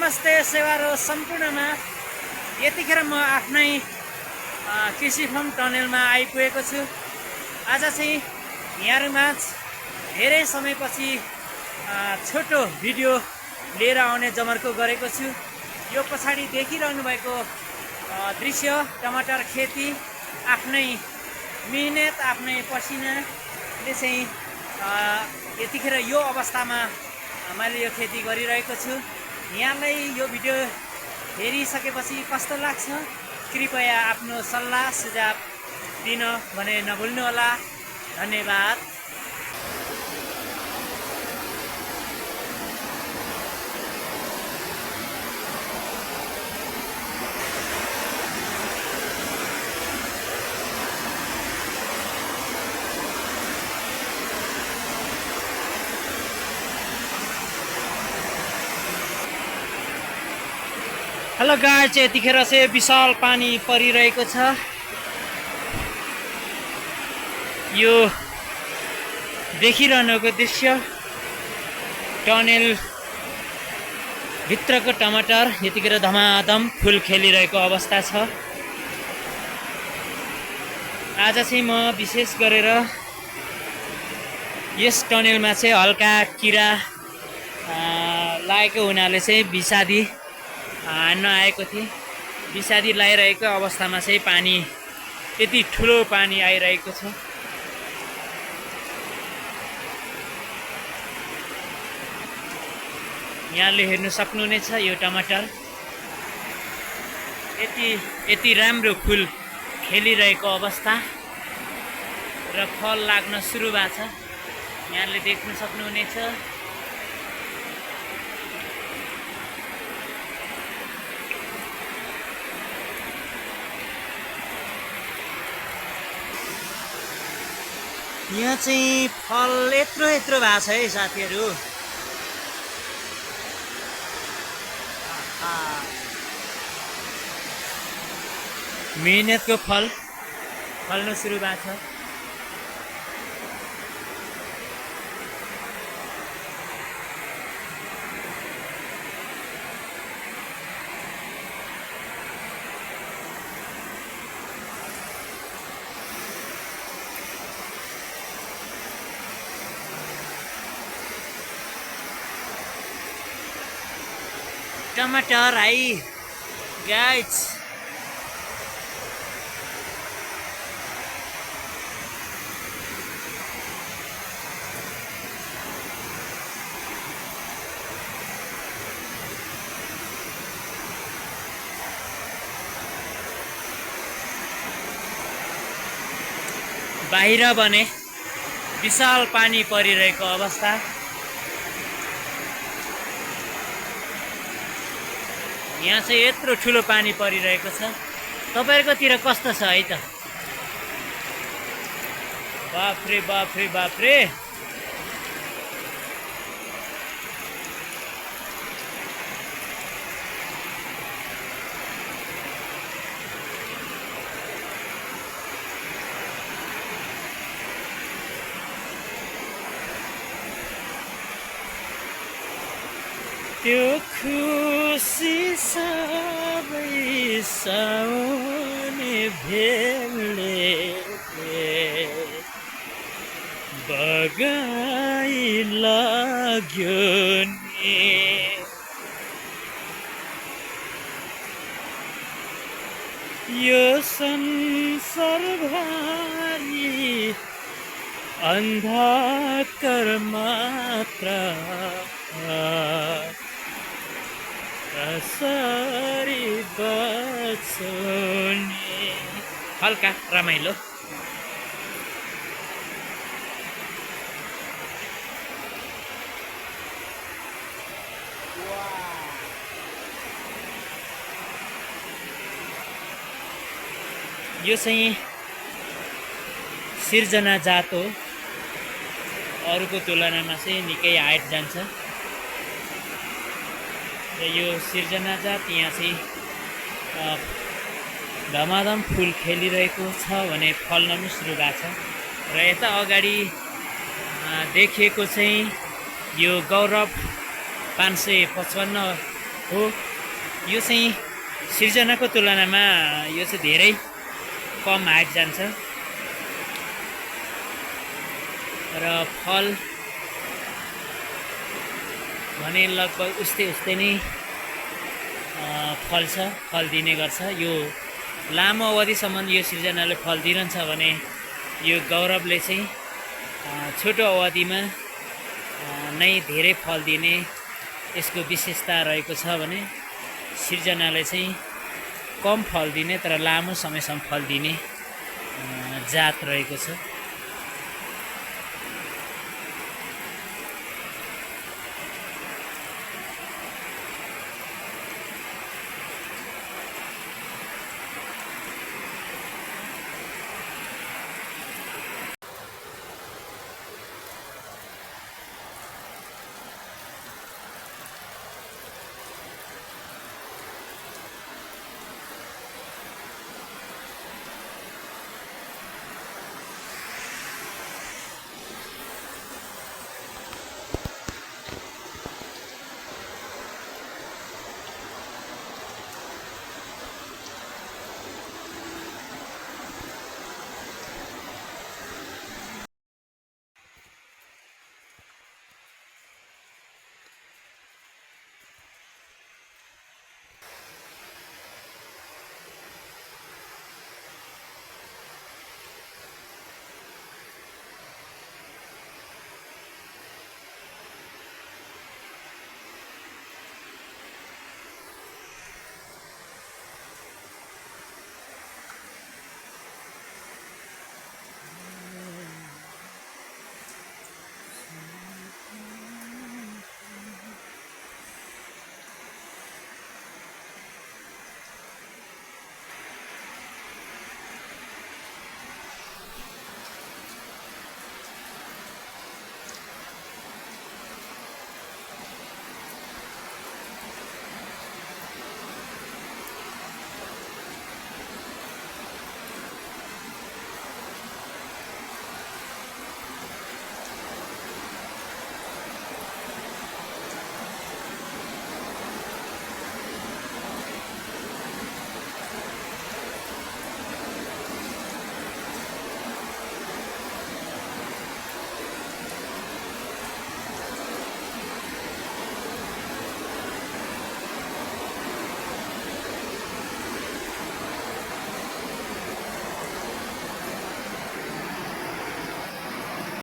नमस्ते सेवारो सम्पूर्णमा यतिखेर म आफ्नै कृषि फार्म टनेलमा आइपुगेको छु। आज चाहिँ यहाँहरुमाझ धेरै समयपछि छोटो भिडियो लिएर आउने जमर्को गरेको छु। यो पछाडि देखिरहनु भएको दृश्य टमाटर खेती आफ्नै मेहनत आफ्नै पसिनाले चाहिँ यतिखेर यो अवस्थामा मैले यो खेती गरिरहेको छु। यहाँलाई यो भिडियो हेरिसकेपछि कस्तो लाग्छ कृपया आफ्नो सल्लाह सुझाव दिन भने नभुल्नु होला। धन्यवाद। हेलो गाइस, यतिखेर चाहिँ विशाल पानी परिरहेको छ। यो देखिरहनुको दृश्य टनेल भित्रको टमाटर यतिखेर धमाधम फुल खेलिरहेको अवस्था छ। आज चाहिँ म विशेष गरेर यस टनेलमा चाहिँ हल्का किरा लागेको हुनाले चाहिँ विषादी हान्न आएको थिएँ। विषादी लगाइरहेको अवस्थामा चाहिँ पानी यति ठुलो पानी आइरहेको छ। यहाँले हेर्नु सक्नुहुनेछ यो टमाटर यति राम्रो फुल खेलिरहेको अवस्था र फल लाग्न सुरु भएको छ। यहाँले देख्न सक्नुहुनेछ। यहाँ चाहिँ फल यत्रो भएको छ है साथीहरू। मेहनतको फल फल्न सुरु भएको छ। टमाटर आई गाइस, बाहिर भने विशाल पानी परिरहेको अवस्था। यहाँ चाहिँ यत्रो ठुलो पानी परिरहेको छ। तपाईहरुकोतिर कस्तो छ है त? बाफ्रे बाफ्रे बाफ्रे। त्यो खुसी सबै साउने भेलले बगाई लाग्यो नि। यो संसारभरि अन्धकार मात्र कसरी बच्ने। हल्का रमाइलो। यो चाहिँ सिर्जना जात हो। अरूको तुलनामा चाहिँ निकै हाइट जान्छ। र यो सिर्जना जात यहाँ चाहिँ धमाधम फुल खेलिरहेको छ भने फल्न पनि सुरु भएको छ। र यता अगाडि देखिएको चाहिँ यो गौरव 555 हो। यो चाहिँ सिर्जनाको तुलनामा यो चाहिँ धेरै कम हाइट जान्छ र फल भने लगभग उस्तै नै फल्छ, फल दिने गर्छ। यो लामो अवधिसम्म यो सिर्जनाले फल दिइरहन्छ भने यो गौरवले चाहिँ छोटो अवधिमा नै धेरै फल दिने यसको विशेषता रहेको छ भने सिर्जनाले चाहिँ कम फल दिने तर लामो समयसम्म फल दिने जात रहेको छ।